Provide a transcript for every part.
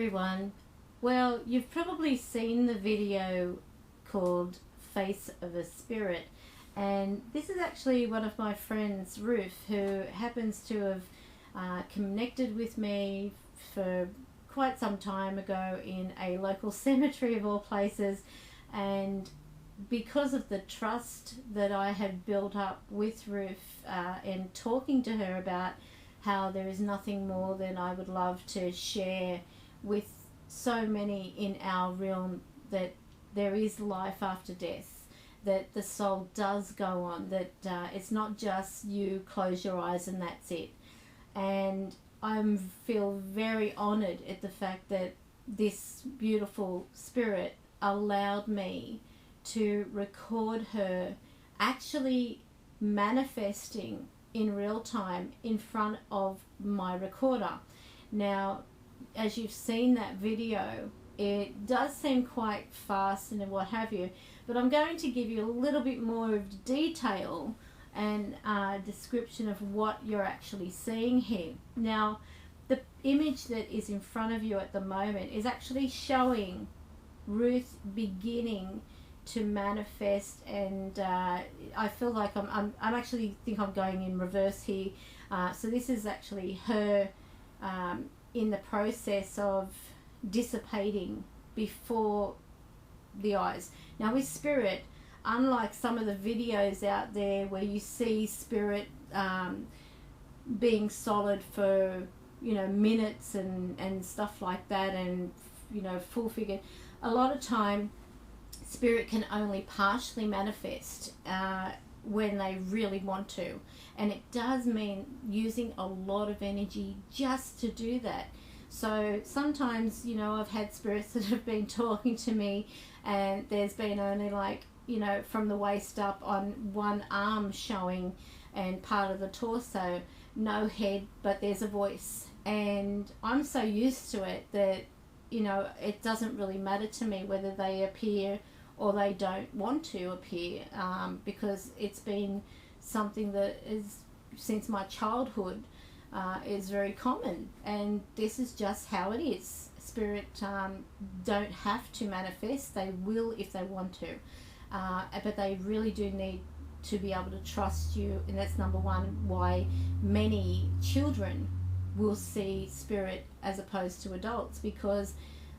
everyone. Well, you've probably seen the video called Face of a Spirit, and this is actually one of my friends, Ruth, who happens to have connected with me for quite some time ago in a local cemetery of all places. And because of the trust that I had built up with Ruth and talking to her about how there is nothing more than I would love to share with so many in our realm, that there is life after death, that the soul does go on, that it's not just you close your eyes and that's it. And I feel very honoured at the fact that this beautiful spirit allowed me to record her actually manifesting in real time in front of my recorder. Now, as you've seen that video, it does seem quite fast and what have you, but I'm going to give you a little bit more of detail and description of what you're actually seeing here. Now, the image that is in front of you at the moment is actually showing Ruth beginning to manifest, and I feel like I'm actually think I'm going in reverse here. So this is actually her in the process of dissipating before the eyes. Now with spirit, unlike some of the videos out there where you see spirit being solid for minutes and stuff like that, and full figure, a lot of time spirit can only partially manifest when they really want to, and it does mean using a lot of energy just to do that. So sometimes I've had spirits that have been talking to me, and there's been only from the waist up on one arm showing and part of the torso, no head, but there's a voice, and I'm so used to it that it doesn't really matter to me whether they appear or they don't want to appear, because it's been something that is since my childhood is very common, and this is just how it is. Spirit don't have to manifest, they will if they want to, but they really do need to be able to trust you, and that's number one why many children will see spirit as opposed to adults, because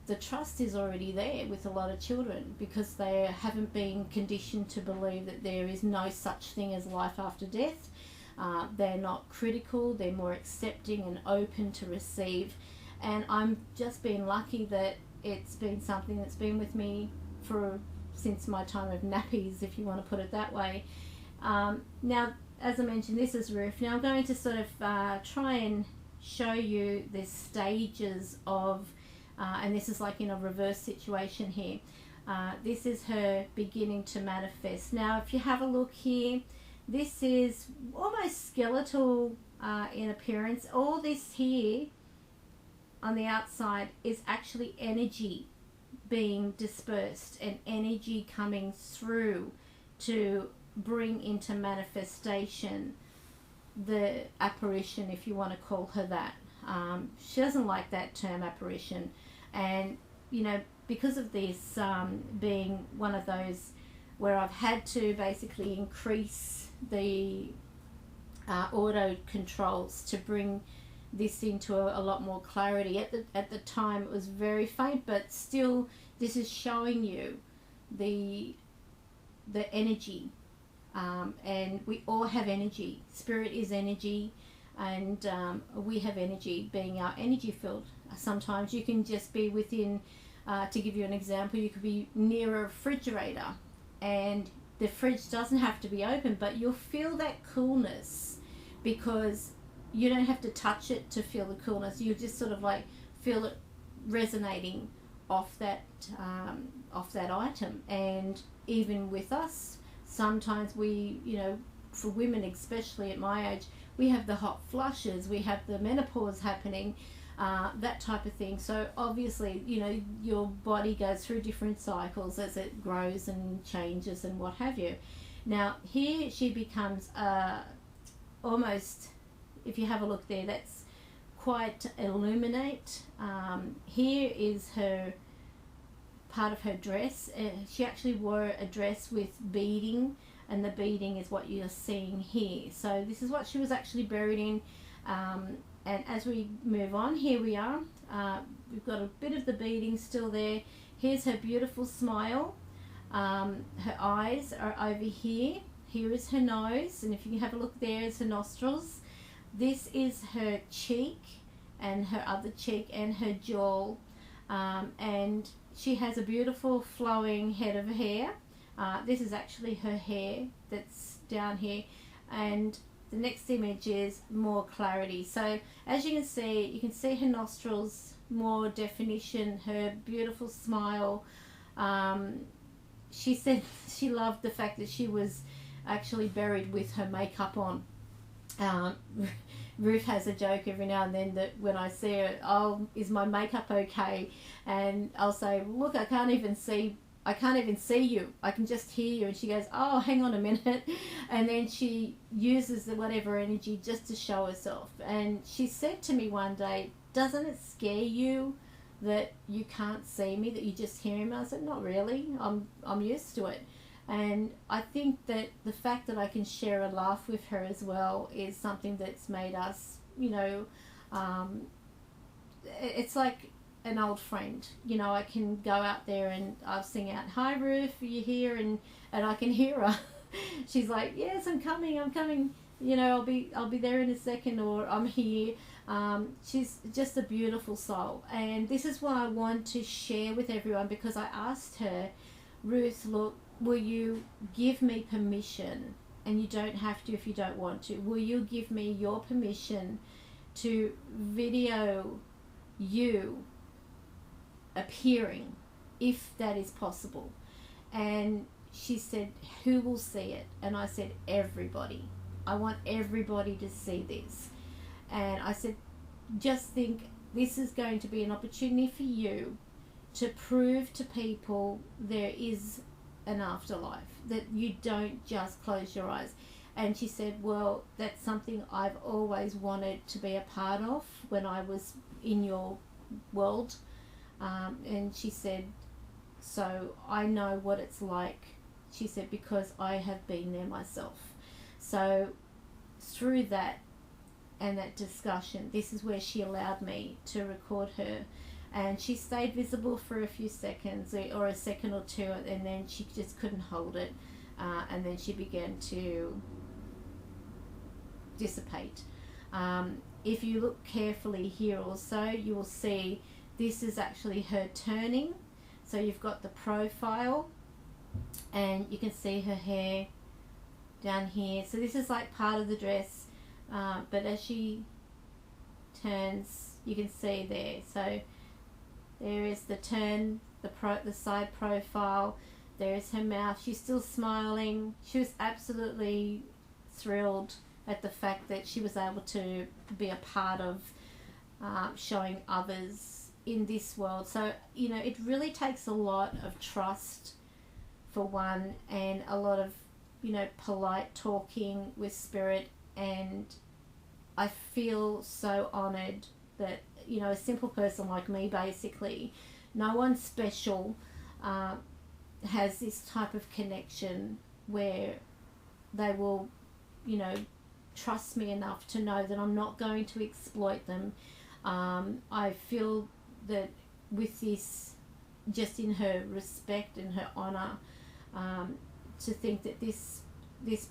the trust is already there with a lot of children, because they haven't been conditioned to believe that there is no such thing as life after death. They're not critical, they're more accepting and open to receive. And I'm just been lucky that it's been something that's been with me since my time of nappies, if you want to put it that way. Now, as I mentioned, this is Ruth. Now I'm going to sort of try and show you the stages of and this is like in a reverse situation here. This is her beginning to manifest. Now if you have a look here, this is almost skeletal in appearance. All this here on the outside is actually energy being dispersed and energy coming through to bring into manifestation the apparition, if you want to call her that. She doesn't like that term, apparition, and because of this being one of those where I've had to basically increase the auto controls to bring this into a lot more clarity. At the time it was very faint, but still this is showing you the energy, and we all have energy. Spirit is energy, and we have energy being our energy field. Sometimes you can just be within, to give you an example, you could be near a refrigerator and the fridge doesn't have to be open, but you'll feel that coolness because you don't have to touch it to feel the coolness. You just sort of feel it resonating off that item. And even with us, sometimes we, for women especially at my age, we have the hot flushes, we have the menopause happening, that type of thing. So obviously, your body goes through different cycles as it grows and changes and what have you. Now here she becomes almost, if you have a look there, that's quite illuminate. Here is her part of her dress. She actually wore a dress with beading, and the beading is what you're seeing here. So this is what she was actually buried in. And as we move on, here we are. We've got a bit of the beading still there. Here's her beautiful smile. Her eyes are over here. Here is her nose, and if you can have a look, there is her nostrils. This is her cheek, and her other cheek, and her jaw. And she has a beautiful flowing head of hair. This is actually her hair that's down here. And the next image is more clarity. So as you can see her nostrils, more definition, her beautiful smile. She said she loved the fact that she was actually buried with her makeup on. Ruth has a joke every now and then that when I see her, oh, is my makeup okay? And I'll say, look, I can't even see you. I can just hear you. And she goes, oh, hang on a minute. And then she uses the whatever energy just to show herself. And she said to me one day, doesn't it scare you that you can't see me, that you just hear me? I said, not really. I'm used to it. And I think that the fact that I can share a laugh with her as well is something that's made us, it's like an old friend. I can go out there and I'll sing out, hi Ruth, are you here? And I can hear her. She's like, yes, I'm coming. I'll be there in a second, or I'm here. She's just a beautiful soul. And this is what I want to share with everyone, because I asked her, Ruth, look, will you give me permission? And you don't have to if you don't want to. Will you give me your permission to video you appearing, if that is possible? And she said, who will see it? And I said, everybody. I want everybody to see this. And I said, just think, this is going to be an opportunity for you to prove to people there is an afterlife, that you don't just close your eyes. And she said, well, that's something I've always wanted to be a part of when I was in your world. And she said, so I know what it's like. She said, because I have been there myself. So through that and that discussion, this is where she allowed me to record her. And she stayed visible for a few seconds, or a second or two, and then she just couldn't hold it. And then she began to dissipate. If you look carefully here also, you will see this is actually her turning. So you've got the profile, and you can see her hair down here. So this is like part of the dress, but as she turns, you can see there. So there is the turn, the side profile. There is her mouth. She's still smiling. She was absolutely thrilled at the fact that she was able to be a part of showing others in this world. So, it really takes a lot of trust, for one, and a lot of, polite talking with spirit. And I feel so honoured that, a simple person like me, basically, no one special, has this type of connection where they will, trust me enough to know that I'm not going to exploit them. I feel that with this, just in her respect and her honour, to think that this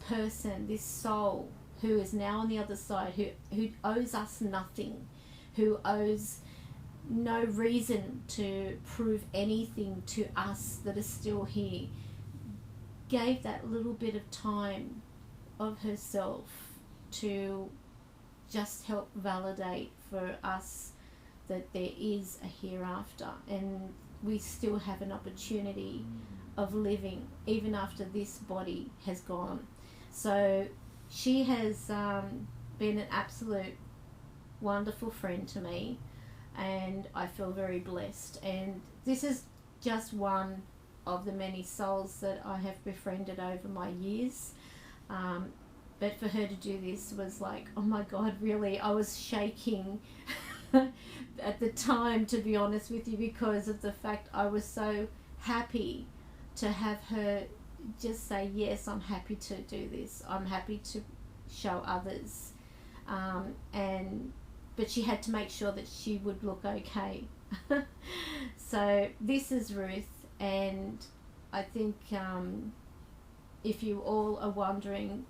person, this soul who is now on the other side, who owes us nothing, who owes no reason to prove anything to us that is still here, gave that little bit of time of herself to just help validate for us that there is a hereafter, and we still have an opportunity of living even after this body has gone. So she has been an absolute wonderful friend to me, and I feel very blessed. And this is just one of the many souls that I have befriended over my years. But for her to do this was like, oh my God, really, I was shaking at the time, to be honest with you, because of the fact I was so happy to have her just say, yes, I'm happy to do this, I'm happy to show others, but she had to make sure that she would look okay. So this is Ruth, and I think if you all are wondering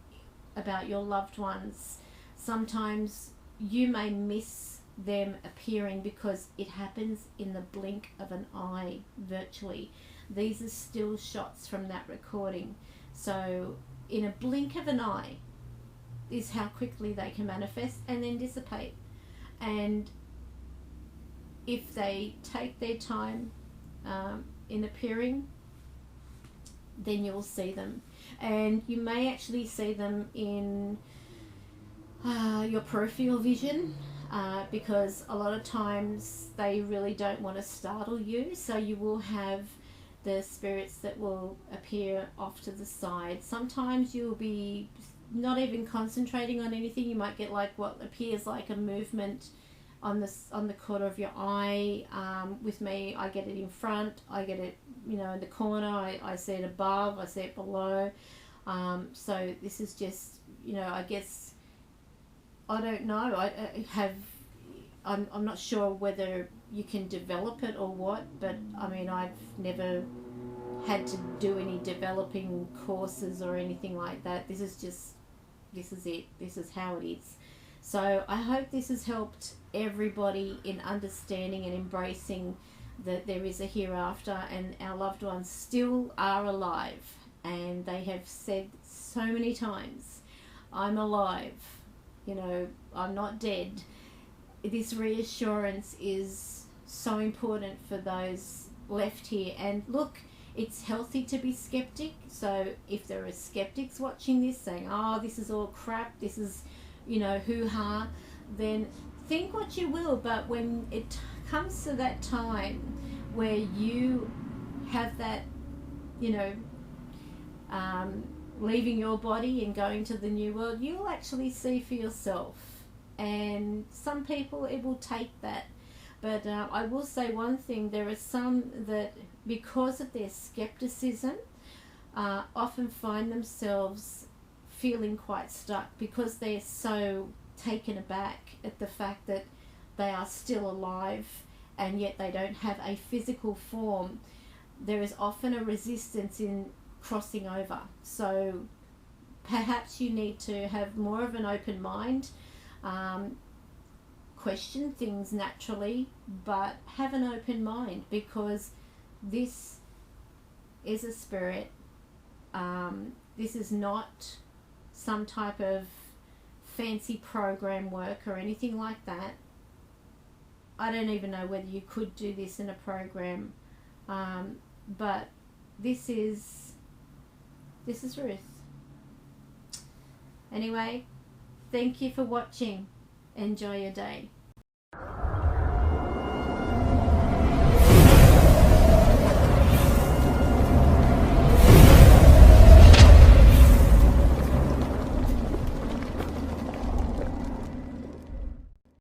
about your loved ones, sometimes you may miss them appearing because it happens in the blink of an eye, virtually. These are still shots from that recording. So in a blink of an eye is how quickly they can manifest and then dissipate. And if they take their time in appearing, then you'll see them. And you may actually see them in your peripheral vision, because a lot of times they really don't want to startle you, so you will have the spirits that will appear off to the side. Sometimes you'll be not even concentrating on anything. You might get like what appears like a movement on the corner of your eye. With me, I get it in front, I get it, in the corner, I see it above, I see it below. So this is just, I guess, I don't know, I'm not sure whether you can develop it or what, but I mean, I've never had to do any developing courses or anything like that. This is it. This is how it is. So I hope this has helped everybody in understanding and embracing that there is a hereafter, and our loved ones still are alive, and they have said so many times, I'm alive, I'm not dead. This reassurance is so important for those left here. And look, it's healthy to be skeptic. So if there are skeptics watching this saying, oh, this is all crap, this is, hoo-ha, then think what you will. But when it comes to that time where you have that, leaving your body and going to the new world, you'll actually see for yourself. And some people, it will take that. But I will say one thing, there are some that, because of their skepticism, often find themselves feeling quite stuck because they're so taken aback at the fact that they are still alive and yet they don't have a physical form. There is often a resistance in crossing over. So perhaps you need to have more of an open mind, question things naturally, but have an open mind, because this is a spirit. This is not some type of fancy program work or anything like that. I don't even know whether you could do this in a program, but this is Ruth. Anyway, thank you for watching. Enjoy your day.